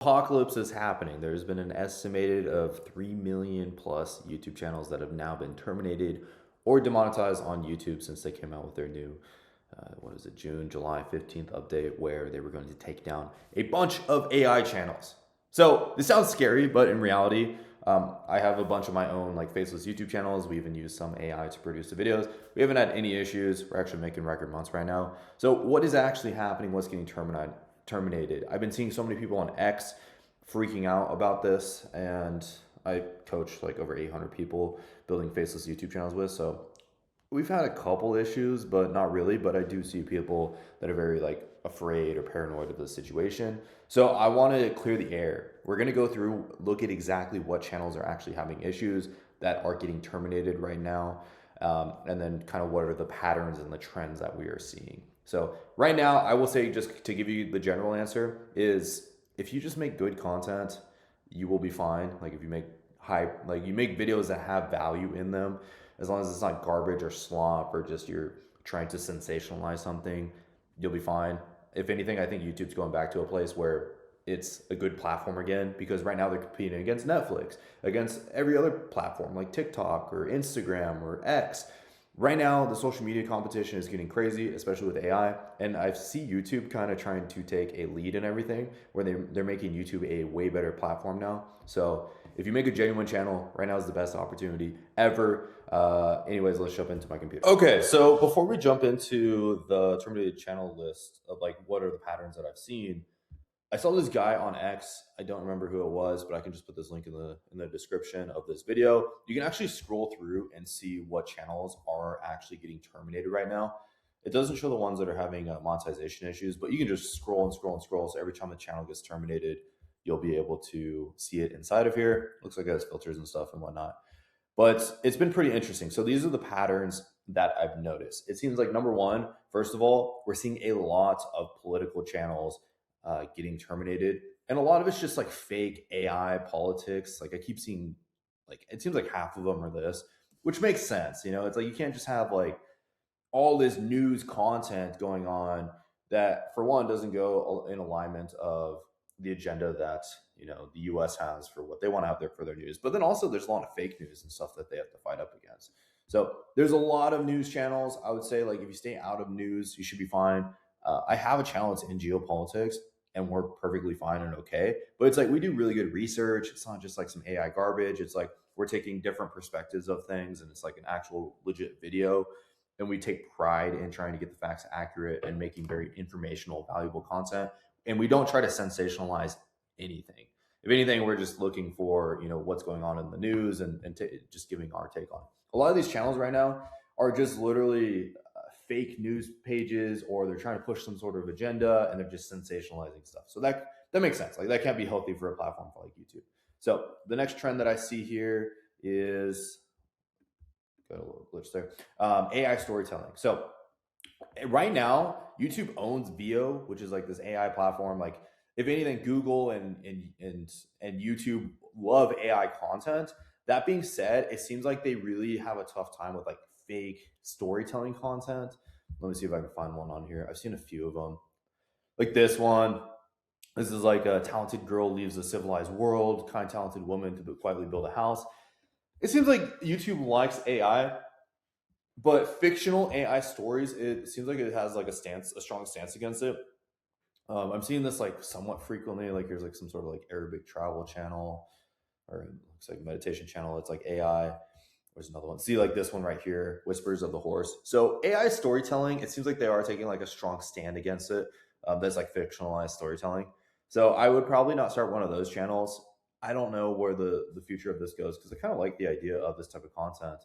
apocalypse is happening. There's been an estimated of 3 million plus YouTube channels that have now been terminated or demonetized on YouTube since they came out with their new, July 15th update where they were going to take down a bunch of AI channels. So this sounds scary, but in reality, I have a bunch of my own like faceless YouTube channels. We even use some AI to produce the videos. We haven't had any issues. We're actually making record months right now. So what is actually happening? What's getting terminated? I've been seeing so many people on X freaking out about this, and I coach like over 800 people building faceless YouTube channels with. So we've had a couple issues, but not really. But I do see people that are very like afraid or paranoid of the situation. So I want to clear the air. We're going to go through, look at exactly what channels are actually having issues that are getting terminated right now. And then kind of what are the patterns and the trends that we are seeing. So right now, I will say, just to give you the general answer, is if you just make good content, you will be fine. Like if you make you make videos that have value in them, as long as it's not garbage or slop or just you're trying to sensationalize something, you'll be fine. If anything, I think YouTube's going back to a place where it's a good platform again, because right now they're competing against Netflix, against every other platform like TikTok or Instagram or X. Right now, the social media competition is getting crazy, especially with AI. And I see YouTube kind of trying to take a lead in everything, where they're making YouTube a way better platform now. So if you make a genuine channel, right now is the best opportunity ever. Anyways, let's jump into my computer. Okay, so before we jump into the terminated channel list of like what are the patterns that I've seen, I saw this guy on X. I don't remember who it was, but I can just put this link in the description of this video. You can actually scroll through and see what channels are actually getting terminated right now. It doesn't show the ones that are having monetization issues, but you can just scroll and scroll and scroll. So every time the channel gets terminated, you'll be able to see it inside of here. Looks like it has filters and stuff and whatnot. But it's been pretty interesting. So these are the patterns that I've noticed. It seems like number one, first of all, we're seeing a lot of political channels getting terminated. And a lot of it's just like fake AI politics. Like I keep seeing, like, it seems like half of them are this, which makes sense. You know, it's like you can't just have like all this news content going on that, for one, doesn't go in alignment of the agenda that, you know, the US has for what they want to have there for their news. But then also there's a lot of fake news and stuff that they have to fight up against. So there's a lot of news channels. I would say, like, if you stay out of news, you should be fine. I have a channel that's in geopolitics, and we're perfectly fine and okay. But it's like we do really good research. It's not just like some AI garbage. It's like we're taking different perspectives of things, and it's like an actual legit video. And we take pride in trying to get the facts accurate and making very informational, valuable content. And we don't try to sensationalize anything. If anything, we're just looking for, you know, what's going on in the news and just giving our take on it. A lot of these channels right now are just literally fake news pages, or they're trying to push some sort of agenda and they're just sensationalizing stuff. So that makes sense. Like that can't be healthy for a platform like YouTube. So the next trend that I see here is, got a little glitch there, AI storytelling. So right now, YouTube owns Veo, which is like this AI platform. Like, if anything, Google and YouTube love AI content. That being said, it seems like they really have a tough time with like fake storytelling content. Let me see if I can find one on here. I've seen a few of them, like this one. This is like a talented girl leaves a civilized world, kind talented woman to quietly build a house. It seems like YouTube likes AI, but fictional AI stories, it seems like it has like a strong stance against it. I'm seeing this like somewhat frequently. Like here's like some sort of like Arabic travel channel, or it looks like meditation channel. It's like AI. There's another one. See, like this one right here, Whispers of the Horse. So AI storytelling, it seems like they are taking like a strong stand against it. That's like fictionalized storytelling. So I would probably not start one of those channels. I don't know where the future of this goes, because I kind of like the idea of this type of content,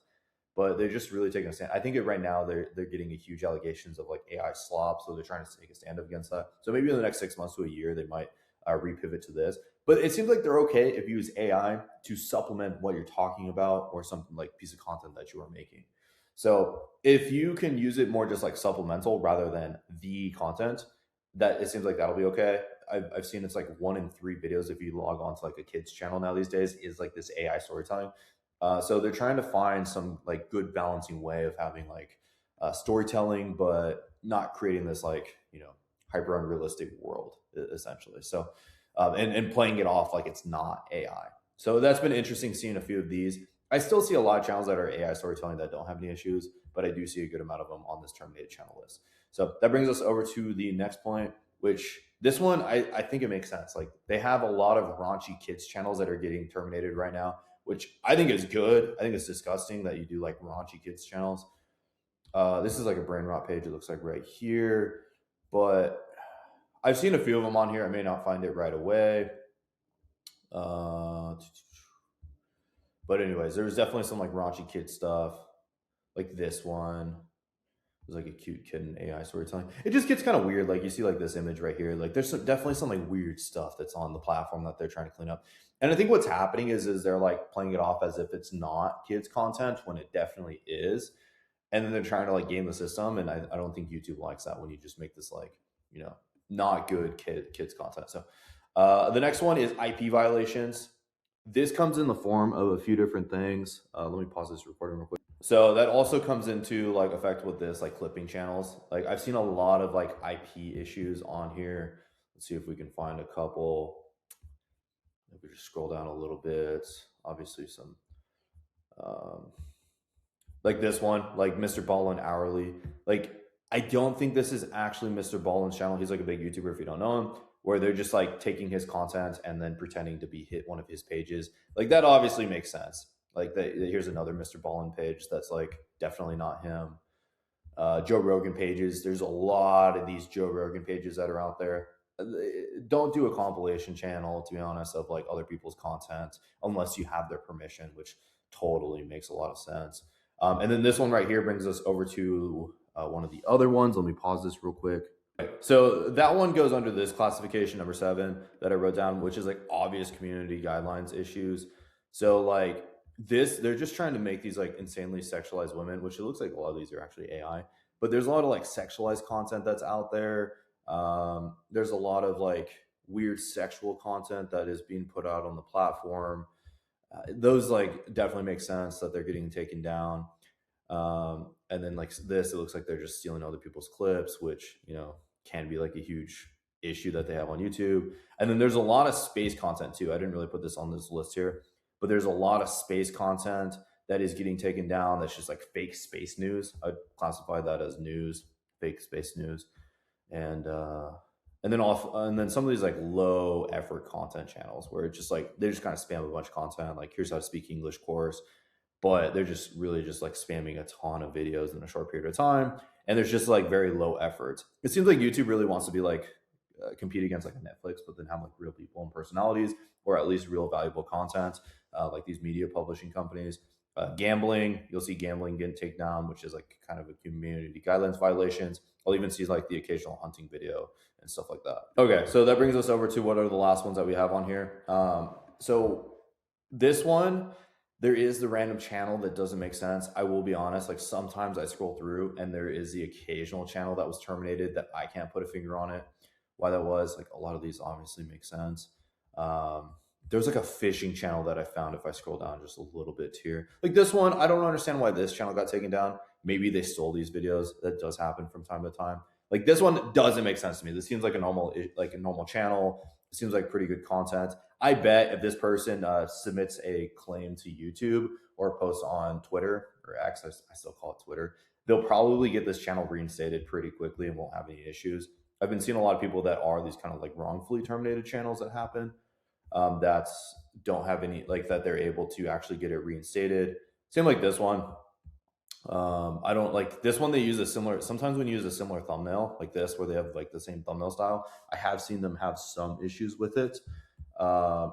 but they're just really taking a stand. I think right now they're getting a huge allegations of like AI slop, so they're trying to take a stand up against that. So maybe in the next 6 months to a year, they might repivot to this. But it seems like they're okay if you use AI to supplement what you're talking about or something like piece of content that you are making. So if you can use it more just like supplemental rather than the content, that it seems like that'll be okay. I've seen it's like 1 in 3 videos if you log on to like a kid's channel now these days is like this AI storytelling. So they're trying to find some like good balancing way of having like storytelling, but not creating this like, you know, hyper unrealistic world essentially. So and playing it off like it's not AI. So that's been interesting seeing a few of these. I still see a lot of channels that are AI storytelling that don't have any issues, but I do see a good amount of them on this terminated channel list. So that brings us over to the next point, which this one, I think it makes sense. Like they have a lot of raunchy kids channels that are getting terminated right now, which I think is good. I think it's disgusting that you do like raunchy kids channels. This is like a brain rot page. It looks like right here, but I've seen a few of them on here. I may not find it right away. But anyways, there was definitely some like raunchy kid stuff, like this one. It was like a cute kid in AI storytelling. It just gets kind of weird. Like you see like this image right here. Like there's definitely some like weird stuff that's on the platform that they're trying to clean up. And I think what's happening is they're like playing it off as if it's not kids content when it definitely is. And then they're trying to like game the system. And I don't think YouTube likes that when you just make this like, not good kids content. So the next one is IP violations. This comes in the form of a few different things. Let me pause this recording real quick. So that also comes into like effect with this like clipping channels. Like I've seen a lot of like IP issues on here. Let's see if we can find a couple. Maybe just scroll down a little bit. Obviously some like this one, like Mr. Ballin hourly. Like I don't think this is actually Mr. Ballin's channel. He's like a big YouTuber if you don't know him, where they're just like taking his content and then pretending to be hit one of his pages. Like that obviously makes sense. Like here's another Mr. Ballin page that's like definitely not him. Joe Rogan pages. There's a lot of these Joe Rogan pages that are out there. Don't do a compilation channel, to be honest, of like other people's content unless you have their permission, which totally makes a lot of sense. And then this one right here brings us over to one of the other ones. Let me pause this real quick. So that one goes under this classification number 7 that I wrote down, which is like obvious community guidelines issues. So like this, they're just trying to make these like insanely sexualized women, which it looks like a lot of these are actually AI, but there's a lot of like sexualized content that's out there. There's a lot of like weird sexual content that is being put out on the platform. Those like definitely make sense that they're getting taken down. And then like this, it looks like they're just stealing other people's clips, which, can be like a huge issue that they have on YouTube. And then there's a lot of space content too. I didn't really put this on this list here, but there's a lot of space content that is getting taken down. That's just like fake space news. I'd classify that as news, fake space news. And then some of these like low effort content channels where it's just like, they just kind of spam a bunch of content. Like here's how to speak English course, but they're just really just like spamming a ton of videos in a short period of time. And there's just like very low effort. It seems like YouTube really wants to be like compete against like a Netflix, but then have like real people and personalities, or at least real valuable content, like these media publishing companies. Gambling, you'll see gambling getting taken down, which is like kind of a community guidelines violations. I'll even see like the occasional hunting video and stuff like that. Okay, so that brings us over to what are the last ones that we have on here. So this one, there is the random channel that doesn't make sense. I will be honest, like sometimes I scroll through and there is the occasional channel that was terminated that I can't put a finger on it. Why that was, like a lot of these obviously make sense. There's like a fishing channel that I found if I scroll down just a little bit here. Like this one, I don't understand why this channel got taken down. Maybe they stole these videos. That does happen from time to time. Like this one doesn't make sense to me. This seems like a normal channel. It seems like pretty good content. I bet if this person submits a claim to YouTube or posts on Twitter or X, I still call it Twitter, they'll probably get this channel reinstated pretty quickly and won't have any issues. I've been seeing a lot of people that are these kind of like wrongfully terminated channels that happen that don't have any, like that they're able to actually get it reinstated. Same like this one. I don't like this one. They use a similar, sometimes when you use a similar thumbnail like this, where they have like the same thumbnail style, I have seen them have some issues with it.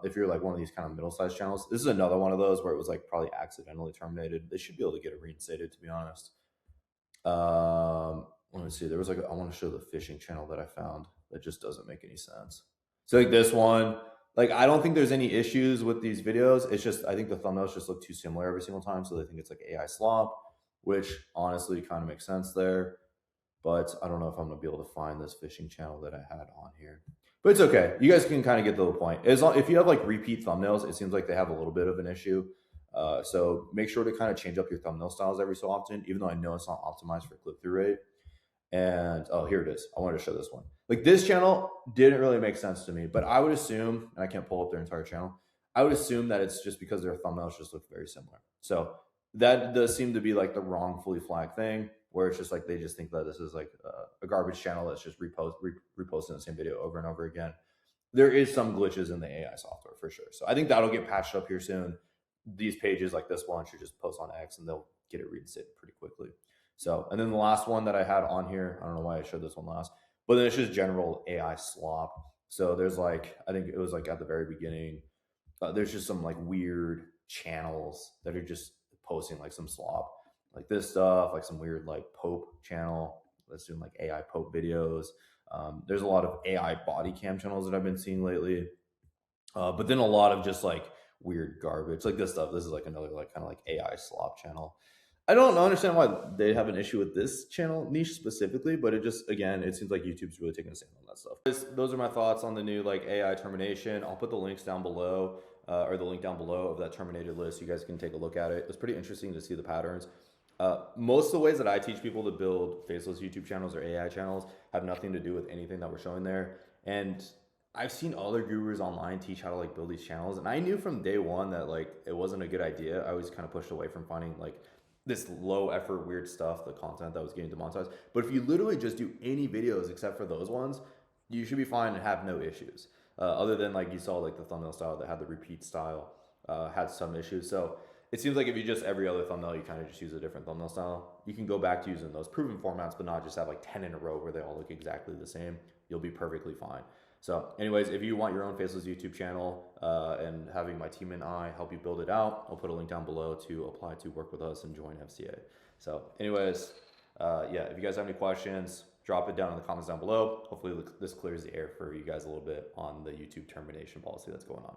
If you're like one of these kind of middle-sized channels, this is another one of those where it was like probably accidentally terminated. They should be able to get it reinstated, to be honest. Let me see. There was like, I want to show the fishing channel that I found that just doesn't make any sense. So like this one, like I don't think there's any issues with these videos. It's just, I think the thumbnails just look too similar every single time. So they think it's like AI slop, which honestly kind of makes sense there. But I don't know if I'm going to be able to find this fishing channel that I had on here. But it's okay. You guys can kind of get to the point. As long, if you have like repeat thumbnails, it seems like they have a little bit of an issue. So make sure to kind of change up your thumbnail styles every so often, even though I know it's not optimized for click-through rate. And oh, here it is. I wanted to show this one. Like this channel didn't really make sense to me, but I would assume, and I can't pull up their entire channel, I would assume that it's just because their thumbnails just look very similar. So that does seem to be like the wrongfully flagged thing, where it's just like they just think that this is like a garbage channel that's just reposting the same video over and over again. There is some glitches in the AI software for sure. So I think that'll get patched up here soon. These pages like this one should just post on X and they'll get it reinstated pretty quickly. So, and then the last one that I had on here, I don't know why I showed this one last, but then it's just general AI slop. So there's like, I think it was like at the very beginning, there's just some like weird channels that are just posting like some slop, like this stuff, like some weird like Pope channel that's doing like AI Pope videos. There's a lot of AI body cam channels that I've been seeing lately, but then a lot of just like weird garbage, like this stuff. This is like another like kind of like AI slop channel. I don't understand why they have an issue with this channel niche specifically, but it just, again, it seems like YouTube's really taking a stand on that stuff. Those are my thoughts on the new like AI termination. I'll put the links down below, or the link down below of that terminated list. You guys can take a look at it. It's pretty interesting to see the patterns. Most of the ways that I teach people to build faceless YouTube channels or AI channels have nothing to do with anything that we're showing there. And I've seen other gurus online teach how to like build these channels, and I knew from day one that like it wasn't a good idea. I was kind of pushed away from finding like this low effort weird stuff, the content that was getting demonetized. But if you literally just do any videos except for those ones, you should be fine and have no issues. Other than like you saw like the thumbnail style that had the repeat style had some issues. So it seems like if you just every other thumbnail, you kind of just use a different thumbnail style. You can go back to using those proven formats, but not just have like 10 in a row where they all look exactly the same. You'll be perfectly fine. So anyways, if you want your own faceless YouTube channel and having my team and I help you build it out, I'll put a link down below to apply to work with us and join FCA. So anyways, yeah, if you guys have any questions, drop it down in the comments down below. Hopefully this clears the air for you guys a little bit on the YouTube termination policy that's going on.